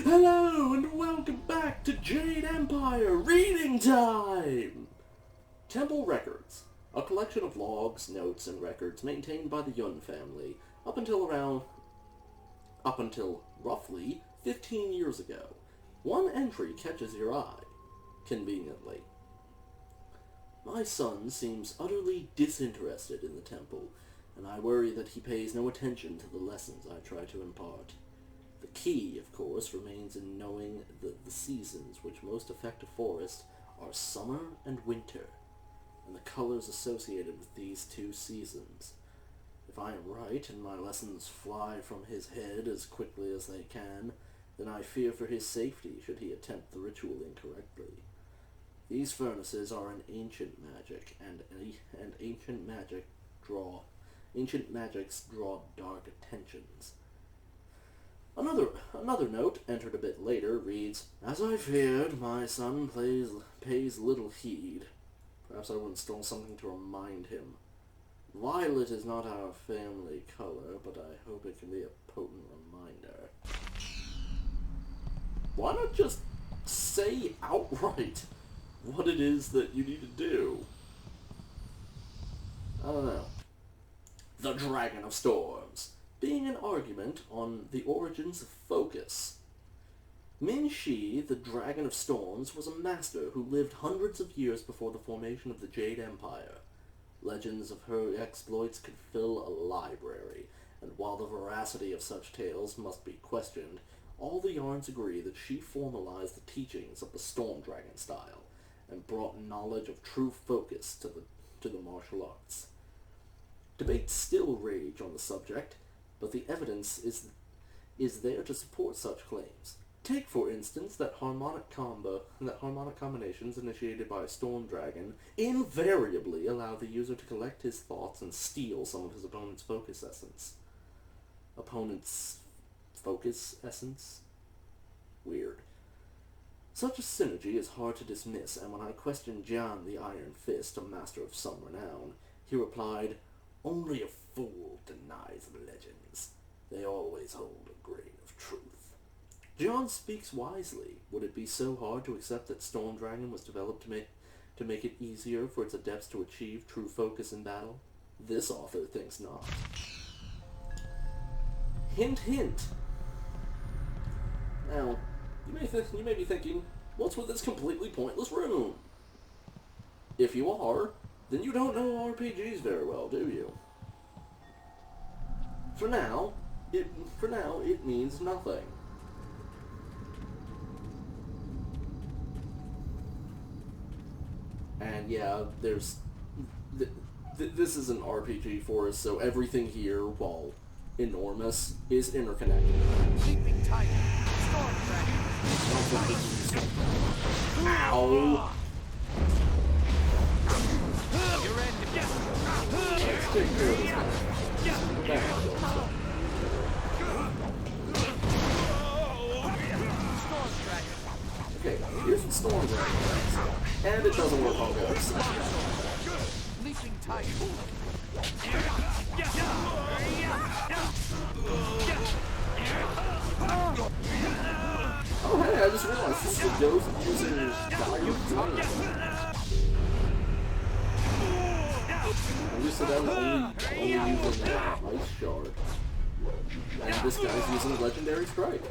Hello and welcome back to Jade Empire Reading Time! Temple Records, a collection of logs, notes, and records maintained by the Yun family up until roughly 15 years ago. One entry catches your eye, conveniently. My son seems utterly disinterested in the temple, and I worry that he pays no attention to the lessons I try to impart. The key, of course, remains in knowing that the seasons which most affect a forest are summer and winter, and the colors associated with these two seasons. If I am right, and my lessons fly from his head as quickly as they can, then I fear for his safety should he attempt the ritual incorrectly. These furnaces are an ancient magic, and ancient magics draw dark attentions. Another note, entered a bit later, reads, "As I feared, my son pays little heed. Perhaps I will install something to remind him. Violet is not our family color, but I hope it can be a potent reminder." Why not just say outright what it is that you need to do? I don't know. The Dragon of Storms, being an argument on the origins of focus. Min Shi, the Dragon of Storms, was a master who lived hundreds of years before the formation of the Jade Empire. Legends of her exploits could fill a library, and while the veracity of such tales must be questioned, all the yarns agree that she formalized the teachings of the Storm Dragon style, and brought knowledge of true focus to the martial arts. Debates still rage on the subject, but the evidence is there to support such claims. Take, for instance, that harmonic combinations initiated by a storm dragon invariably allow the user to collect his thoughts and steal some of his opponent's focus essence. Weird. Such a synergy is hard to dismiss, and when I questioned Jian the Iron Fist, a master of some renown, he replied, "Only a fool denies legends. They always hold a grain of truth." John speaks wisely. Would it be so hard to accept that Storm Dragon was developed to make it easier for its adepts to achieve true focus in battle? This author thinks not. Hint, hint. Now, you may be thinking, what's with this completely pointless room? If you are, then you don't know RPGs very well, do you? For now, it means nothing. And yeah, this is an RPG forest, so everything here, while enormous, is interconnected. Sleeping tight. Storm dragon. Ow! You're in. Let's take care of this guy. Storm dragon. Okay, here's the storm dragon. And it doesn't work on ghosts. Leaping tight. Oh hey, I just realized this is the ghost using value. I'm used to them only using ice shard. And this guy's using legendary strike.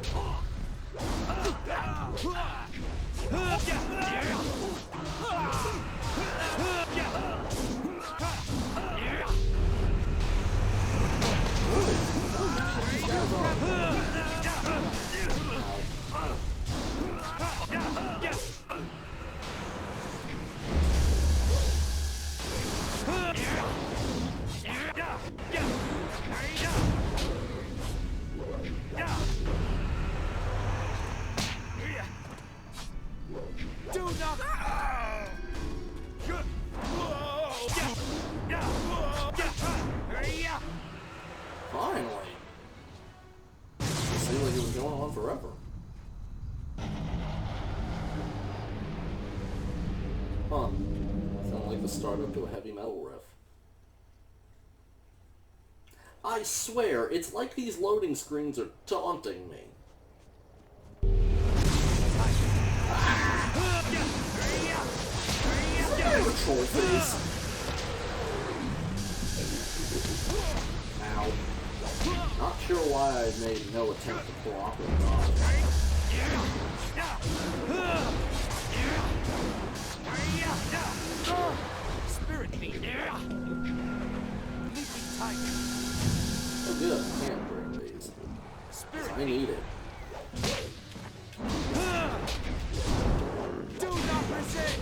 Do not. Finally! It seemed like it was going on forever. Huh. Sounded like the start-up to a heavy metal riff. I swear, it's like these loading screens are taunting me. asshole face. Ow. Not sure why I made no attempt to block or dodge. Spirit beam. Leaping tiger. Oh good, I can't break these. Spirit I need it. Do not resist.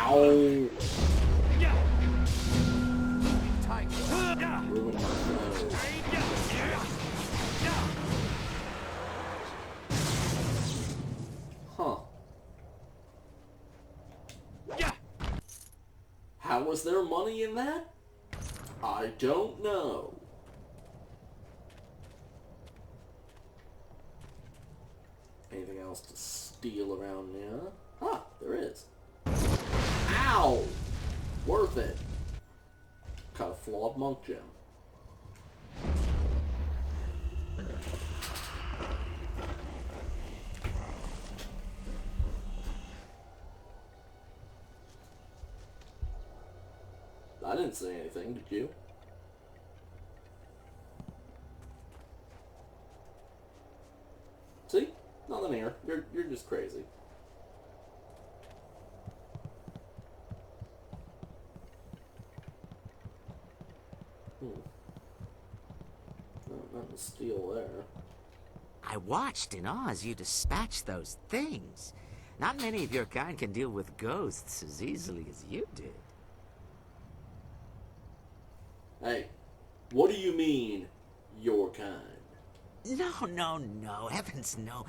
Ow! Tiger. Ruined my nose. Huh. How was there money in that? I don't know. Anything else to steal around here? Ah, there is. Ow! Worth it. Got a flawed monk gem. I didn't say anything, did you? See? Nothing here. You're just crazy. Nothing to steal there. I watched in awe as you dispatched those things. Not many of your kind can deal with ghosts as easily as you did. Hey, what do you mean, your kind? No. Heavens, no.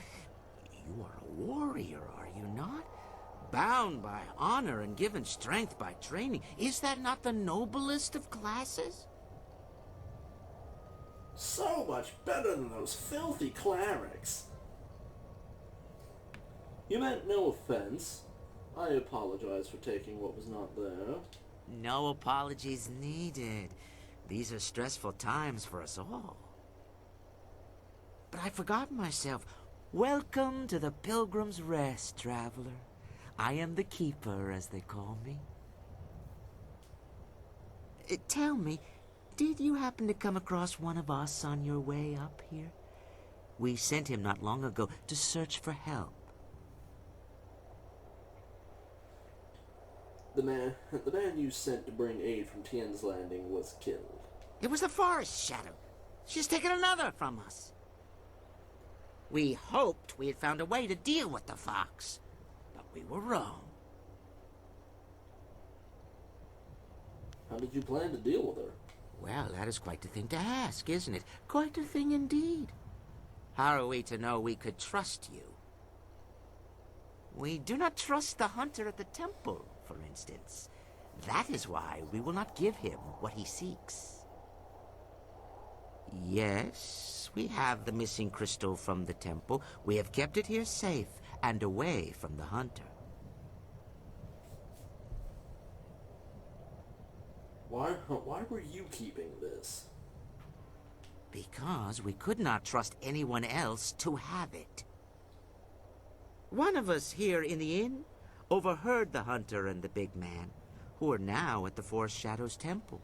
You are a warrior, are you not? Bound by honor and given strength by training. Is that not the noblest of classes? So much better than those filthy clerics. You meant no offense. I apologize for taking what was not there. No apologies needed. These are stressful times for us all. But I forgot myself. Welcome to the Pilgrim's Rest, traveler. I am the Keeper, as they call me. Tell me, did you happen to come across one of us on your way up here? We sent him not long ago to search for help. The man you sent to bring aid from Tien's Landing was killed. It was the Forest Shadow. She's taken another from us. We hoped we had found a way to deal with the fox, but we were wrong. How did you plan to deal with her? Well, that is quite the thing to ask, isn't it? Quite a thing indeed. How are we to know we could trust you? We do not trust the hunter at the temple, for instance. That is why we will not give him what he seeks. Yes, we have the missing crystal from the temple. We have kept it here safe and away from the hunter. Why were you keeping this? Because we could not trust anyone else to have it. One of us here in the inn overheard the hunter and the big man, who are now at the Forest Shadow's temple.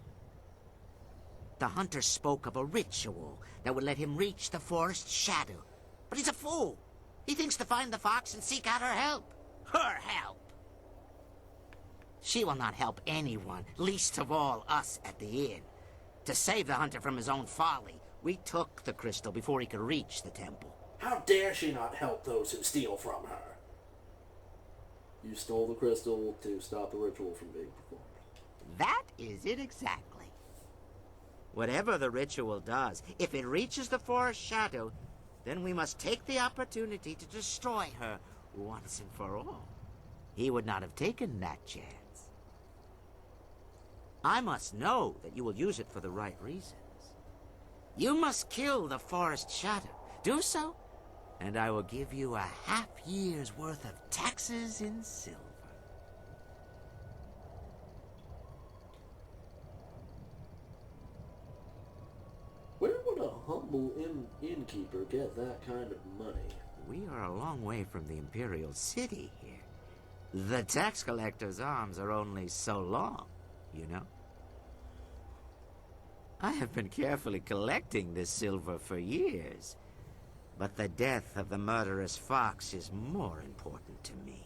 The hunter spoke of a ritual that would let him reach the Forest Shadow. But he's a fool. He thinks to find the fox and seek out her help. Her help! She will not help anyone, least of all us at the inn. To save the hunter from his own folly, we took the crystal before he could reach the temple. How dare she not help those who steal from her? You stole the crystal to stop the ritual from being performed. That is it exactly. Whatever the ritual does, if it reaches the Forest Shadow, then we must take the opportunity to destroy her once and for all. He would not have taken that chance. I must know that you will use it for the right reasons. You must kill the Forest Shadow. Do so, and I will give you a half-year's worth of taxes in silver. Where would a humble innkeeper get that kind of money? We are a long way from the Imperial City here. The tax collector's arms are only so long, you know? I have been carefully collecting this silver for years, but the death of the murderous fox is more important to me.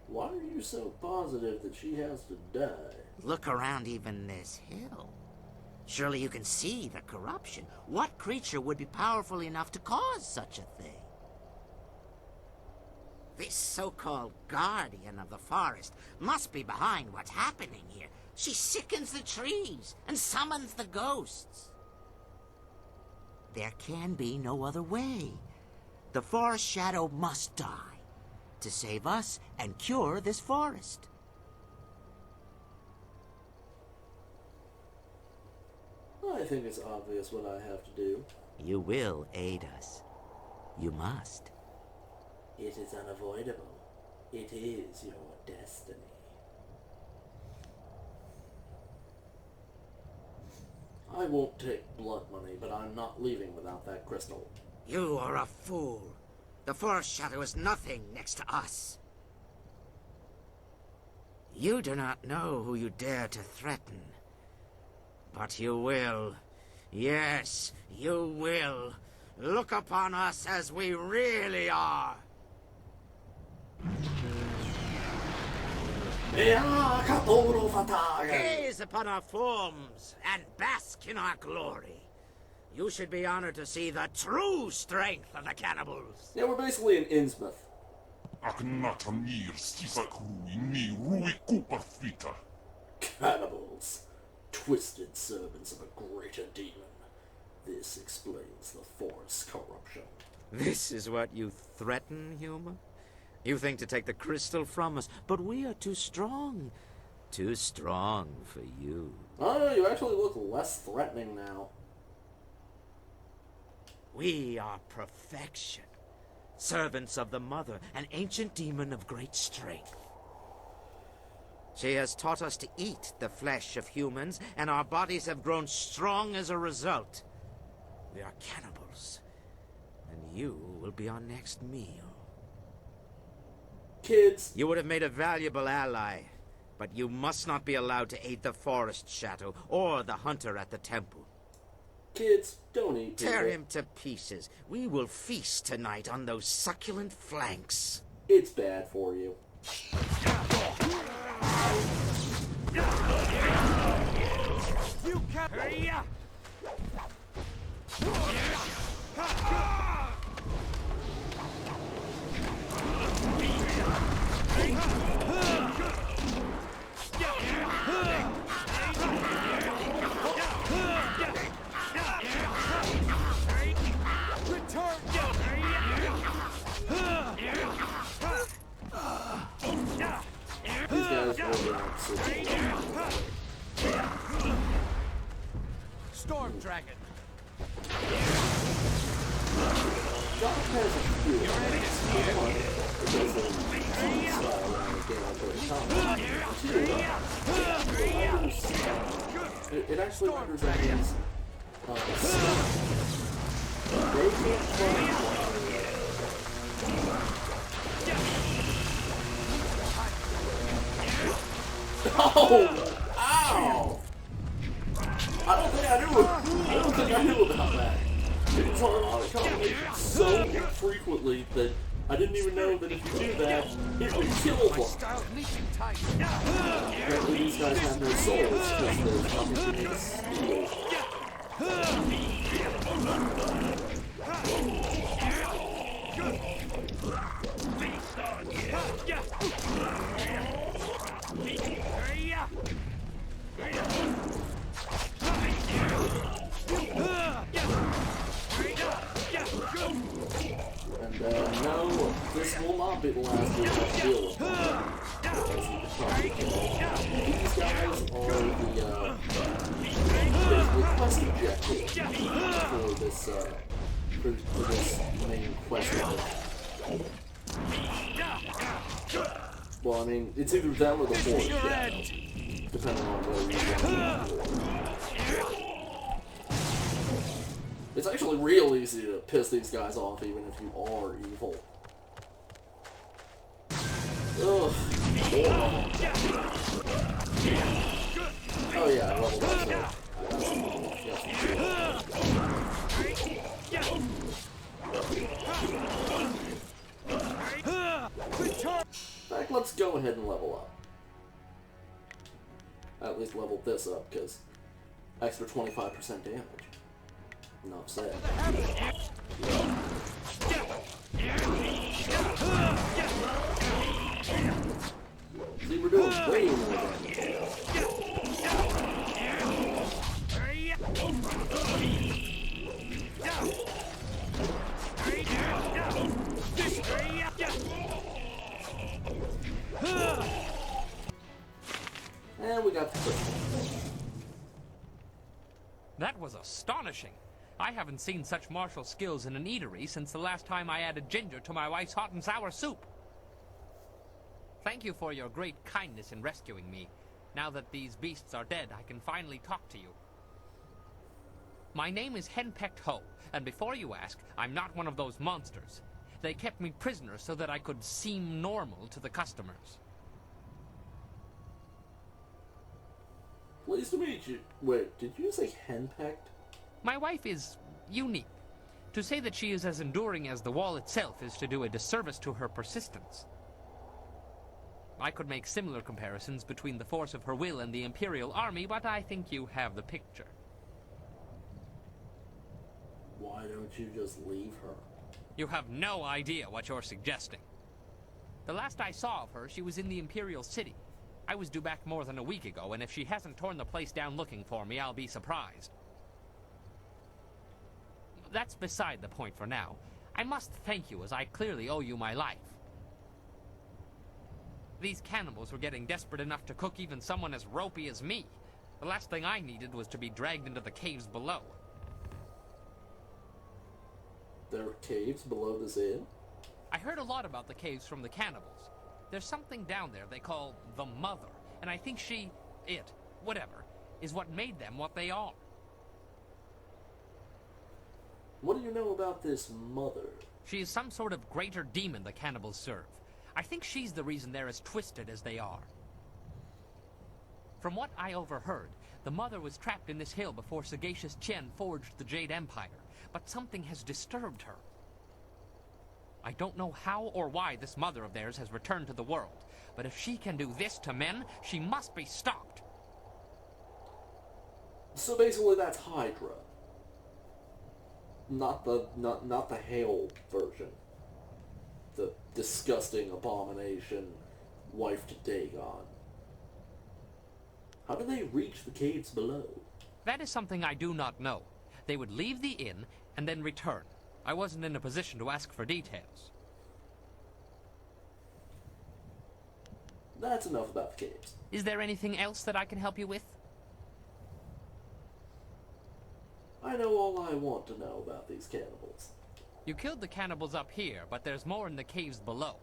Why are you so positive that she has to die? Look around even this hill. Surely you can see the corruption. What creature would be powerful enough to cause such a thing? This so-called guardian of the forest must be behind what's happening here. She sickens the trees and summons the ghosts. There can be no other way. The forest shadow must die to save us and cure this forest. I think it's obvious what I have to do. You will aid us. You must. It is unavoidable. It is your destiny. I won't take blood money, but I'm not leaving without that crystal. You are a fool. The forest shadow is nothing next to us. You do not know who you dare to threaten. But you will. Yes, you will. Look upon us as we really are. Gaze upon our forms and bask in our glory. You should be honored to see the true strength of the cannibals. Yeah, we're basically in Innsmouth. Cannibals. Twisted servants of a greater demon. This explains the forest's corruption. This is what you threaten, human? You think to take the crystal from us, but we are too strong. Too strong for you. Oh, you actually look less threatening now. We are perfection. Servants of the Mother, an ancient demon of great strength. She has taught us to eat the flesh of humans, and our bodies have grown strong as a result. We are cannibals, and you will be our next meal. Kids. You would have made a valuable ally, but you must not be allowed to aid the forest shadow or the hunter at the temple. Kids, don't eat people. Tear him to pieces. We will feast tonight on those succulent flanks. It's bad for you. You can't. These guys are absolutely. Storm Dragon. Doc has a few. One, because of the style around the game I played. Two, it actually renders enemies they can't fly. Oh! Ow! I don't think I knew about that. It was on auto combination so frequently that I didn't even know that if you do that, it would kill one. Apparently these guys have no souls because there's nothing to steal. And no, this will not be the last game I deal with. These guys are the quest objective for this main quest. Well, I mean, it's either them or the forest. depending on whether you want. It's actually real easy to piss these guys off, even if you are evil. Ugh. Oh yeah, I leveled up too. In fact, let's go ahead and level up. At least level this up, because extra 25% damage. Enough said. See, we're doing way more damage. And we got the first one. That was astonishing. I haven't seen such martial skills in an eatery since the last time I added ginger to my wife's hot and sour soup. Thank you for your great kindness in rescuing me. Now that these beasts are dead, I can finally talk to you. My name is Henpecked Ho, and before you ask, I'm not one of those monsters. They kept me prisoner so that I could seem normal to the customers. Pleased to meet you. Wait, did you say henpecked? My wife is unique. To say that she is as enduring as the wall itself is to do a disservice to her persistence. I could make similar comparisons between the force of her will and the Imperial Army, but I think you have the picture. Why don't you just leave her? You have no idea what you're suggesting. The last I saw of her, she was in the Imperial City. I was due back more than a week ago, and if she hasn't torn the place down looking for me, I'll be surprised. That's beside the point for now. I must thank you, as I clearly owe you my life. These cannibals were getting desperate enough to cook even someone as ropey as me. The last thing I needed was to be dragged into the caves below. There are caves below this inn? I heard a lot about the caves from the cannibals. There's something down there they call the Mother, and I think whatever, is what made them what they are. What do you know about this Mother? She is some sort of greater demon the cannibals serve. I think she's the reason they're as twisted as they are. From what I overheard, the Mother was trapped in this hill before Sagacious Chen forged the Jade Empire, but something has disturbed her. I don't know how or why this Mother of theirs has returned to the world, but if she can do this to men, she must be stopped. So basically that's Hydra. Not the Hail version. The disgusting abomination wife to Dagon. How do they reach the caves below? That is something I do not know. They would leave the inn and then return. I wasn't in a position to ask for details. That's enough about the caves. Is there anything else that I can help you with? I know all I want to know about these cannibals. You killed the cannibals up here, but there's more in the caves below.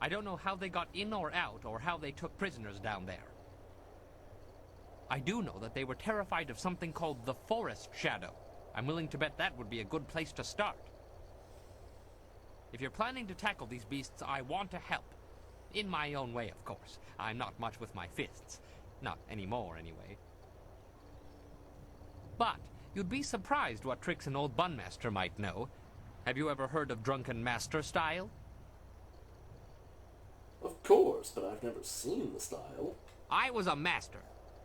I don't know how they got in or out, or how they took prisoners down there. I do know that they were terrified of something called the Forest Shadow. I'm willing to bet that would be a good place to start. If you're planning to tackle these beasts, I want to help. In my own way, of course. I'm not much with my fists. Not anymore, anyway. But you'd be surprised what tricks an old bunmaster might know. Have you ever heard of drunken master style? Of course, but I've never seen the style. I was a master.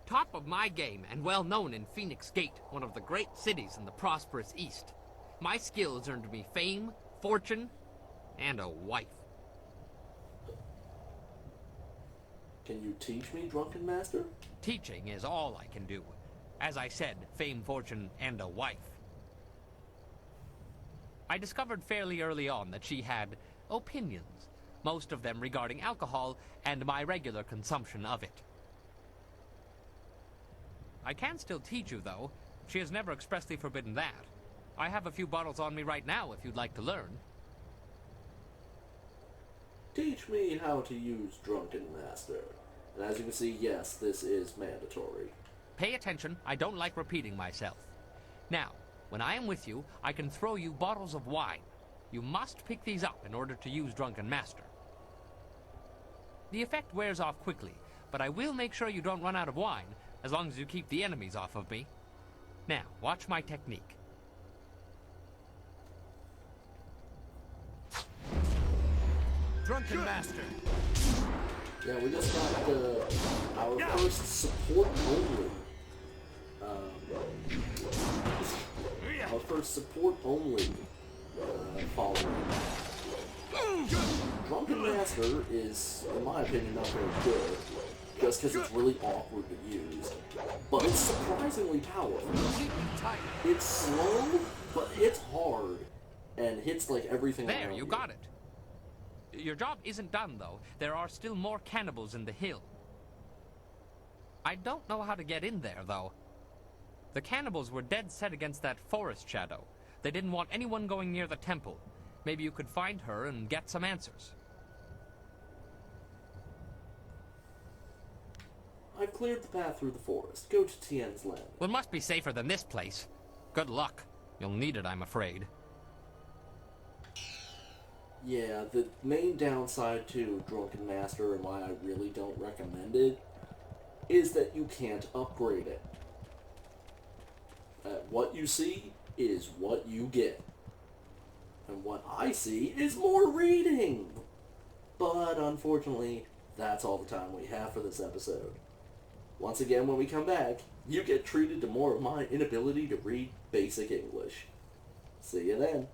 Top of my game and well known in Phoenix Gate, one of the great cities in the prosperous East. My skills earned me fame, fortune, and a wife. Can you teach me, Drunken Master? Teaching is all I can do. As I said, fame, fortune, and a wife. I discovered fairly early on that she had opinions, most of them regarding alcohol and my regular consumption of it. I can still teach you, though. She has never expressly forbidden that. I have a few bottles on me right now if you'd like to learn. Teach me how to use Drunken Master. And as you can see, yes, this is mandatory. Pay attention, I don't like repeating myself. Now, when I am with you, I can throw you bottles of wine. You must pick these up in order to use Drunken Master. The effect wears off quickly, but I will make sure you don't run out of wine, as long as you keep the enemies off of me. Now, watch my technique. Drunken Master. Yeah, we just got our first support only. Our first support only follower. Drunken Master is, in my opinion, not very good, just because it's really awkward to use. But it's surprisingly powerful. It's slow, but hits hard, and hits like everything There, around you got it. Your job isn't done, though. There are still more cannibals in the hill. I don't know how to get in there, though. The cannibals were dead set against that forest shadow. They didn't want anyone going near the temple. Maybe you could find her and get some answers. I've cleared the path through the forest. Go to Tien's land. Well, it must be safer than this place. Good luck. You'll need it, I'm afraid. Yeah, the main downside to Drunken Master and why I really don't recommend it is that you can't upgrade it. What you see is what you get. And what I see is more reading. But unfortunately, that's all the time we have for this episode. Once again, when we come back, you get treated to more of my inability to read basic English. See you then.